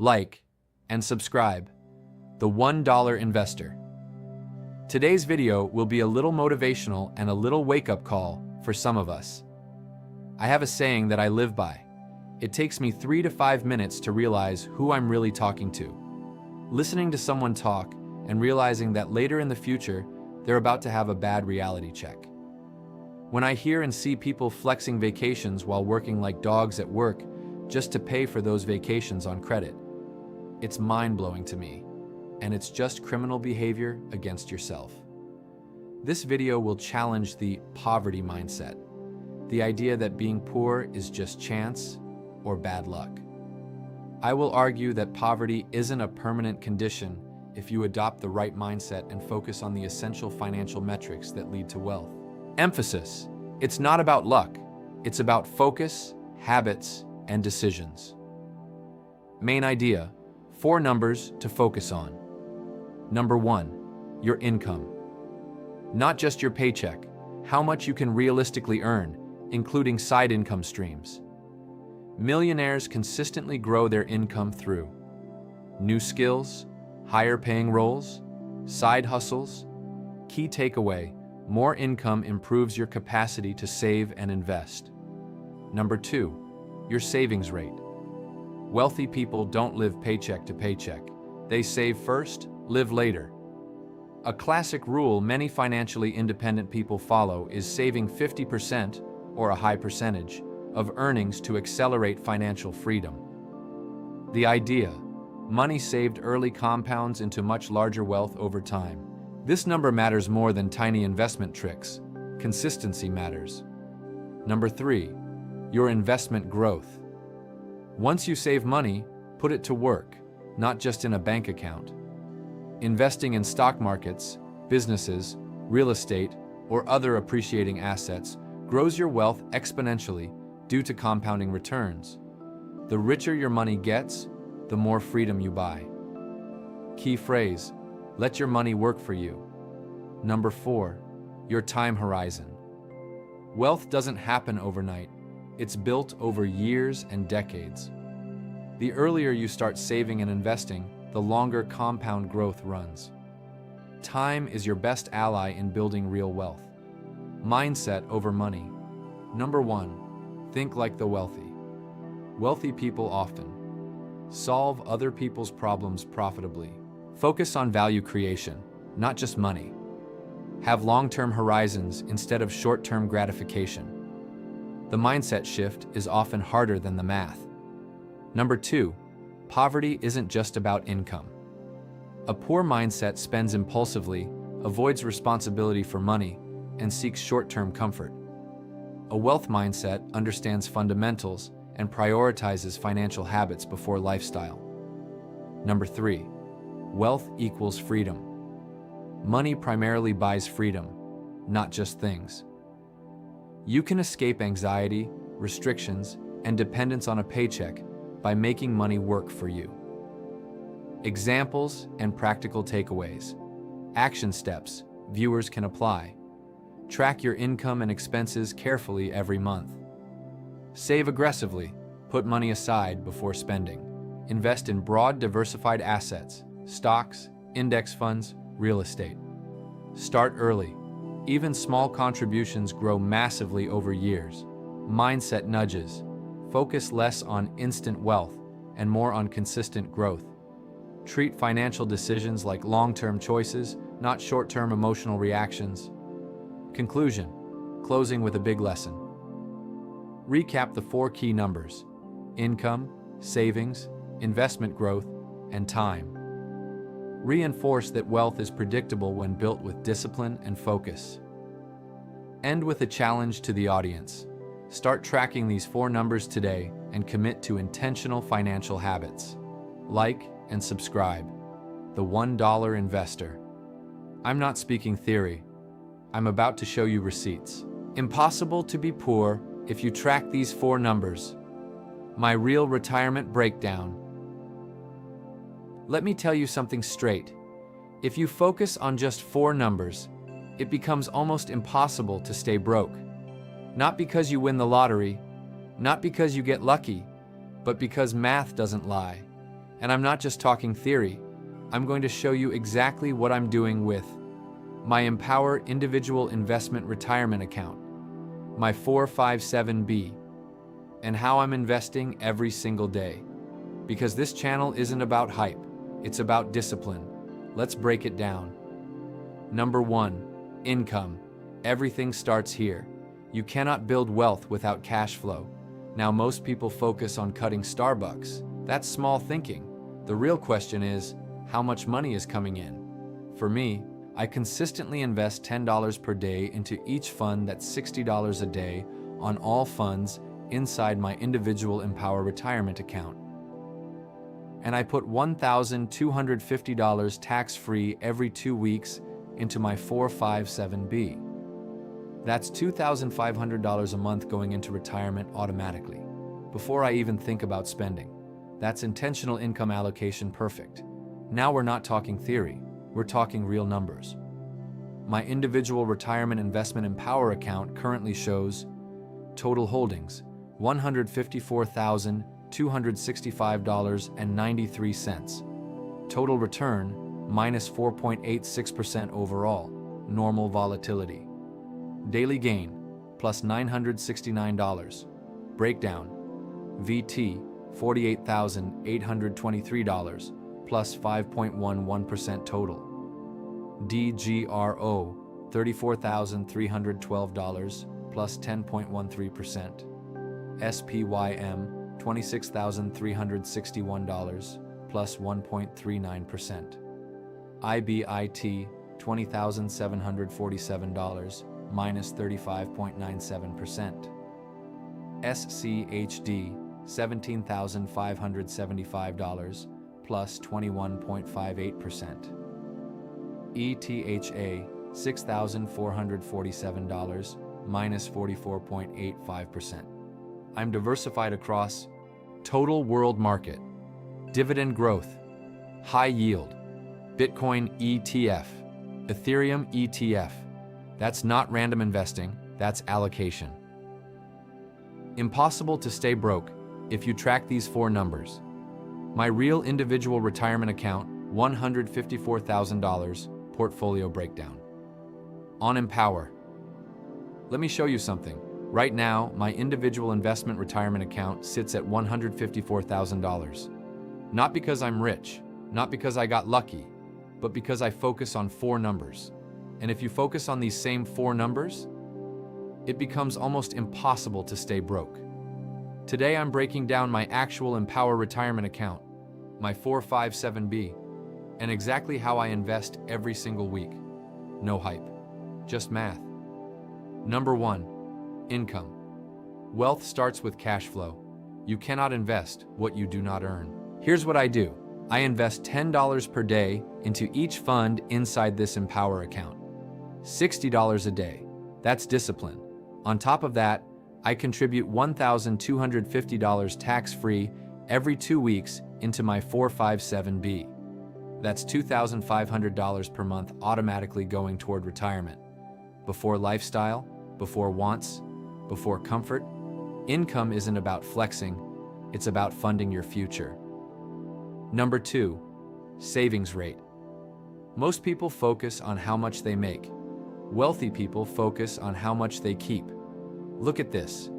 like, and subscribe. The $1 Investor. Today's video will be a little motivational and a little wake-up call for some of us. I have a saying that I live by. It takes me 3 to 5 minutes to realize who I'm really talking to. Listening to someone talk and realizing that later in the future, they're about to have a bad reality check. When I hear and see people flexing vacations while working like dogs at work just to pay for those vacations on credit, it's mind-blowing to me, and it's just criminal behavior against yourself. This video will challenge the poverty mindset, the idea that being poor is just chance or bad luck. I will argue that poverty isn't a permanent condition if you adopt the right mindset and focus on the essential financial metrics that lead to wealth. Emphasis: it's not about luck, it's about focus, habits, and decisions. Main idea: 4 numbers to focus on. Number 1, your income. Not just your paycheck, how much you can realistically earn, including side income streams. Millionaires consistently grow their income through new skills, higher paying roles, side hustles. Key takeaway: more income improves your capacity to save and invest. Number 2, your savings rate. Wealthy people don't live paycheck to paycheck. They save first, live later. A classic rule many financially independent people follow is saving 50%, or a high percentage, of earnings to accelerate financial freedom. The idea: money saved early compounds into much larger wealth over time. This number matters more than tiny investment tricks. Consistency matters. Number 3, your investment growth. Once you save money, put it to work, not just in a bank account. Investing in stock markets, businesses, real estate, or other appreciating assets grows your wealth exponentially due to compounding returns. The richer your money gets, the more freedom you buy. Key phrase: let your money work for you. Number 4, your time horizon. Wealth doesn't happen overnight. It's built over years and decades. The earlier you start saving and investing, the longer compound growth runs. Time is your best ally in building real wealth. Mindset over money. Number 1, think like the wealthy. Wealthy people often solve other people's problems profitably. Focus on value creation, not just money. Have long-term horizons instead of short-term gratification. The mindset shift is often harder than the math. Number 2, poverty isn't just about income. A poor mindset spends impulsively, avoids responsibility for money, and seeks short-term comfort. A wealth mindset understands fundamentals and prioritizes financial habits before lifestyle. Number 3, wealth equals freedom. Money primarily buys freedom, not just things. You can escape anxiety, restrictions, and dependence on a paycheck by making money work for you. Examples and practical takeaways. Action steps viewers can apply. Track your income and expenses carefully every month. Save aggressively. Put money aside before spending. Invest in broad, diversified assets, stocks, index funds, real estate. Start early. Even small contributions grow massively over years. Mindset nudges. Focus less on instant wealth and more on consistent growth. Treat financial decisions like long-term choices, not short-term emotional reactions. Conclusion. Closing with a big lesson. Recap the 4 key numbers: income, savings, investment growth, and time. Reinforce that wealth is predictable when built with discipline and focus. End with a challenge to the audience. Start tracking these 4 numbers today and commit to intentional financial habits. Like and subscribe. The $1 Investor. I'm not speaking theory. I'm about to show you receipts. Impossible to be poor if you track these 4 numbers. My real retirement breakdown. Let me tell you something straight. If you focus on just 4 numbers, it becomes almost impossible to stay broke. Not because you win the lottery, not because you get lucky, but because math doesn't lie. And I'm not just talking theory. I'm going to show you exactly what I'm doing with my Empower Individual Investment Retirement Account, my 457B, and how I'm investing every single day. Because this channel isn't about hype, it's about discipline. Let's break it down. Number 1, income. Everything starts here. You cannot build wealth without cash flow. Now, most people focus on cutting Starbucks. That's small thinking. The real question is, how much money is coming in? For me, I consistently invest $10 per day into each fund. That's $60 a day on all funds inside my individual Empower retirement account. And I put $1,250 tax-free every 2 weeks into my 457B. That's $2,500 a month going into retirement automatically, before I even think about spending. That's intentional income allocation perfect. Now we're not talking theory, we're talking real numbers. My individual retirement investment Empower account currently shows total holdings, $154,265.93. Total return, minus 4.86% overall, normal volatility. Daily gain, plus $969. Breakdown, VT, $48,823, plus 5.11% total. DGRO, $34,312, plus 10.13%. SPYM, $26,361, plus 1.39%. IBIT, $20,747, minus 35.97%. SCHD, $17,575, plus 21.58%. ETHA, $6,447, minus 44.85%. I'm diversified across total world market, dividend growth, high yield, Bitcoin ETF, Ethereum ETF. That's not random investing, that's allocation. Impossible to stay broke if you track these 4 numbers. My real individual retirement account, $154,000, portfolio breakdown. On Empower. Let me show you something. Right now, my individual investment retirement account sits at $154,000. Not because I'm rich, not because I got lucky, but because I focus on 4 numbers. And if you focus on these same 4 numbers, it becomes almost impossible to stay broke. Today I'm breaking down my actual Empower retirement account, my 457B, and exactly how I invest every single week. No hype, just math. Number 1, income. Wealth starts with cash flow. You cannot invest what you do not earn. Here's what I do. I invest $10 per day into each fund inside this Empower account. $60 a day. That's discipline. On top of that, I contribute $1,250 tax-free every 2 weeks into my 457B. That's $2,500 per month automatically going toward retirement. Before lifestyle, before wants, before comfort, income isn't about flexing, it's about funding your future. Number 2, savings rate. Most people focus on how much they make. Wealthy people focus on how much they keep. Look at this.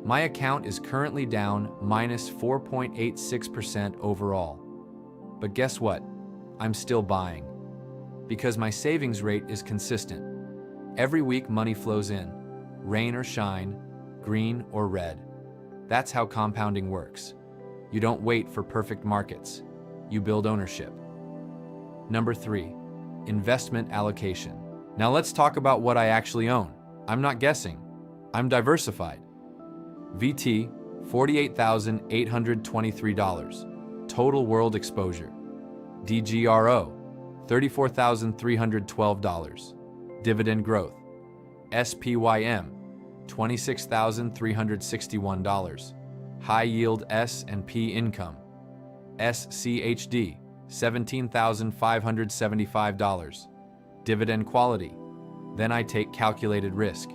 My account is currently down minus 4.86% overall. But guess what? I'm still buying. Because my savings rate is consistent. Every week money flows in, rain or shine, green or red. That's how compounding works. You don't wait for perfect markets. You build ownership. Number 3, investment allocation. Now let's talk about what I actually own. I'm not guessing. I'm diversified. VT, $48,823. Total world exposure. DGRO, $34,312. Dividend growth. SPYM, $26,361. High yield S&P income. SCHD, $17,575. Dividend quality. Then I take calculated risk.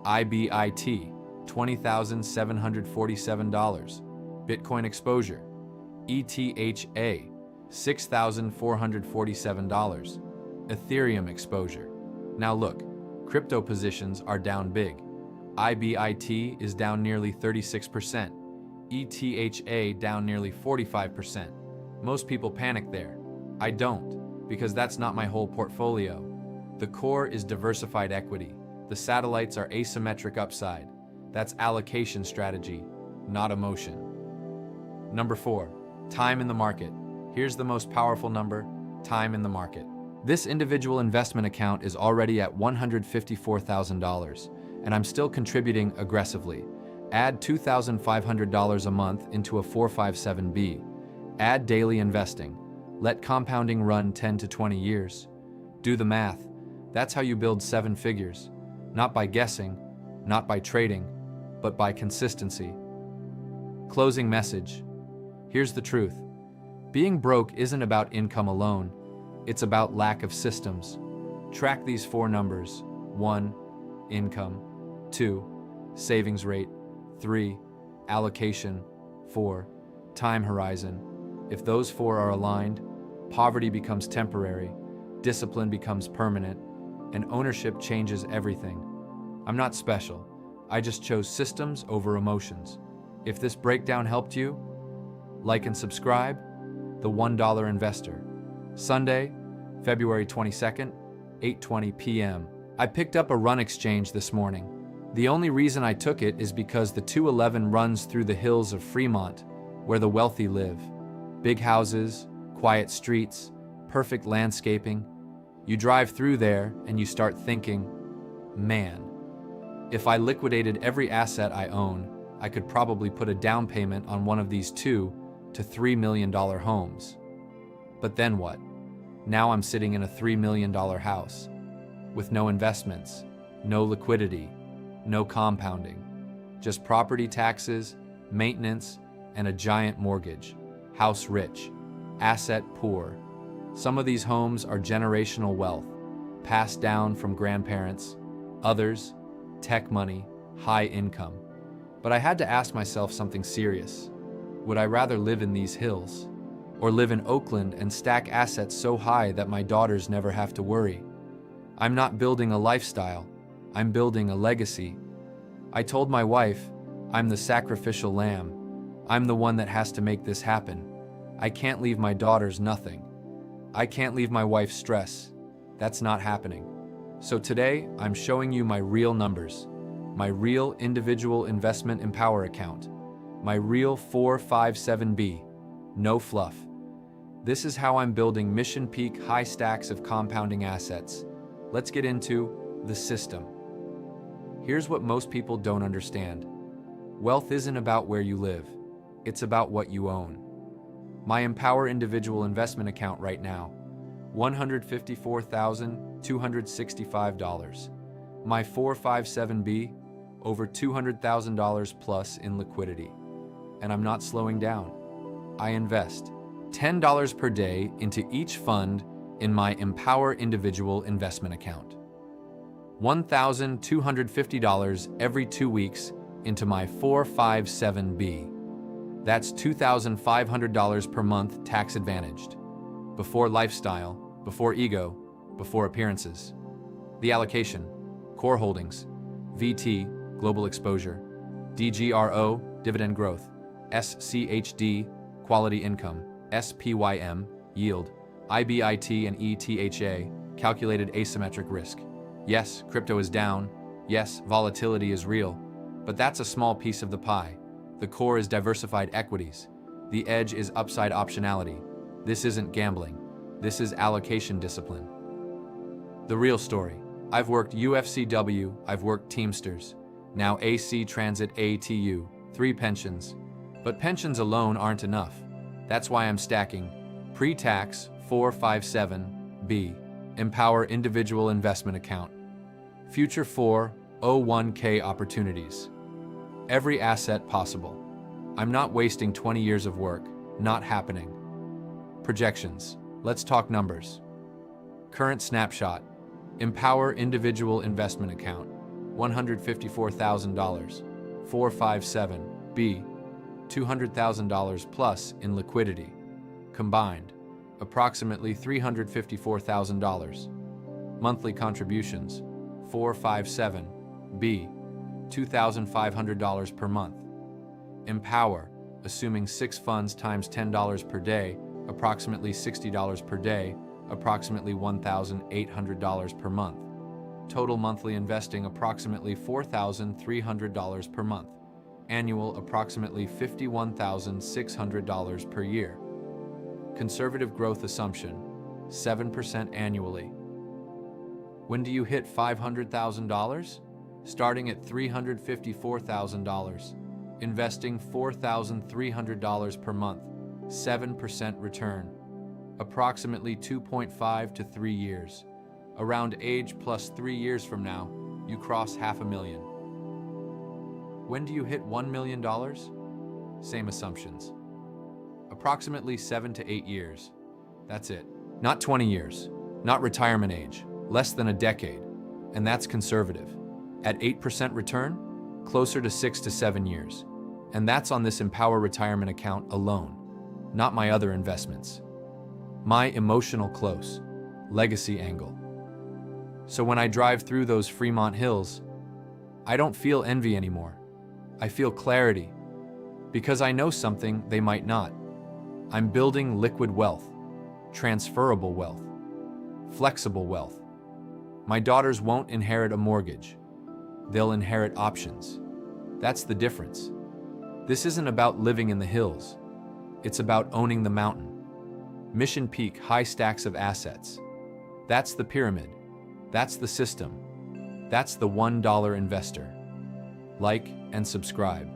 IBIT, $20,747. Bitcoin exposure. ETHA, $6,447. Ethereum exposure. Now look, crypto positions are down big. IBIT is down nearly 36%. ETHA down nearly 45%. Most people panic there. I don't, because that's not my whole portfolio. The core is diversified equity. The satellites are asymmetric upside. That's allocation strategy, not emotion. Number 4, time in the market. Here's the most powerful number, time in the market. This individual investment account is already at $154,000, and I'm still contributing aggressively. Add $2,500 a month into a 457B. Add daily investing. Let compounding run 10 to 20 years. Do the math. That's how you build 7 figures. Not by guessing, not by trading, but by consistency. Closing message. Here's the truth. Being broke isn't about income alone. It's about lack of systems. Track these 4 numbers. 1, income. 2, savings rate. 3, allocation. 4, time horizon. If those 4 are aligned, poverty becomes temporary, discipline becomes permanent, and ownership changes everything. I'm not special. I just chose systems over emotions. If this breakdown helped you, like and subscribe. The $1 Investor. Sunday, February 22nd, 8:20 p.m. I picked up a run exchange this morning. The only reason I took it is because the 211 runs through the hills of Fremont, where the wealthy live. Big houses, quiet streets, perfect landscaping. You drive through there and you start thinking, man, if I liquidated every asset I own, I could probably put a down payment on one of these $2 to $3 million homes. But then what? Now I'm sitting in a $3 million house with no investments, no liquidity, no compounding, just property taxes, maintenance, and a giant mortgage. House rich, asset poor. Some of these homes are generational wealth, passed down from grandparents. Others, tech money, high income. But I had to ask myself something serious. Would I rather live in these hills, or live in Oakland and stack assets so high that my daughters never have to worry? I'm not building a lifestyle, I'm building a legacy. I told my wife, I'm the sacrificial lamb. I'm the one that has to make this happen. I can't leave my daughters nothing. I can't leave my wife stress. That's not happening. So today, I'm showing you my real numbers, my real individual investment Empower account, my real 457B, no fluff. This is how I'm building mission peak high stacks of compounding assets. Let's get into the system. Here's what most people don't understand. Wealth isn't about where you live. It's about what you own. My Empower individual investment account right now, $154,265. My 457B, over $200,000 plus in liquidity. And I'm not slowing down. I invest $10 per day into each fund in my Empower individual investment account. $1,250 every 2 weeks into my 457B. That's $2,500 per month tax advantaged. Before lifestyle, before ego, before appearances. The allocation, core holdings, VT, global exposure, DGRO, dividend growth, SCHD, quality income, SPYM, yield, IBIT and ETHA, calculated asymmetric risk. Yes, crypto is down. Yes, volatility is real. But that's a small piece of the pie. The core is diversified equities. The edge is upside optionality. This isn't gambling. This is allocation discipline. The real story. I've worked UFCW, I've worked Teamsters, now AC Transit ATU, 3 pensions. But pensions alone aren't enough. That's why I'm stacking pre-tax 457B, Empower individual investment account. Future 401k opportunities. Every asset possible. I'm not wasting 20 years of work. Not happening. Projections. Let's talk numbers. Current snapshot. Empower individual investment account. $154,000. 457B. $200,000 plus in liquidity. Combined, approximately $354,000. Monthly contributions, 457. B. $2,500 per month. Empower, assuming 6 funds times $10 per day, approximately $60 per day, approximately $1,800 per month. Total monthly investing approximately $4,300 per month. Annual approximately $51,600 per year. Conservative growth assumption, 7% annually. When do you hit $500,000? Starting at $354,000. Investing $4,300 per month, 7% return. Approximately 2.5 to 3 years. Around age plus 3 years from now, you cross $500,000. When do you hit $1 million? Same assumptions. Approximately 7 to 8 years. That's it. Not 20 years. Not retirement age. Less than a decade. And that's conservative. At 8% return, closer to 6 to 7 years. And that's on this Empower retirement account alone, not my other investments. My emotional close, legacy angle. So when I drive through those Fremont Hills, I don't feel envy anymore. I feel clarity, because I know something they might not. I'm building liquid wealth, transferable wealth, flexible wealth. My daughters won't inherit a mortgage. They'll inherit options. That's the difference. This isn't about living in the hills. It's about owning the mountain. Mission Peak, high stacks of assets. That's the pyramid. That's the system. That's the $1 investor. Like and subscribe.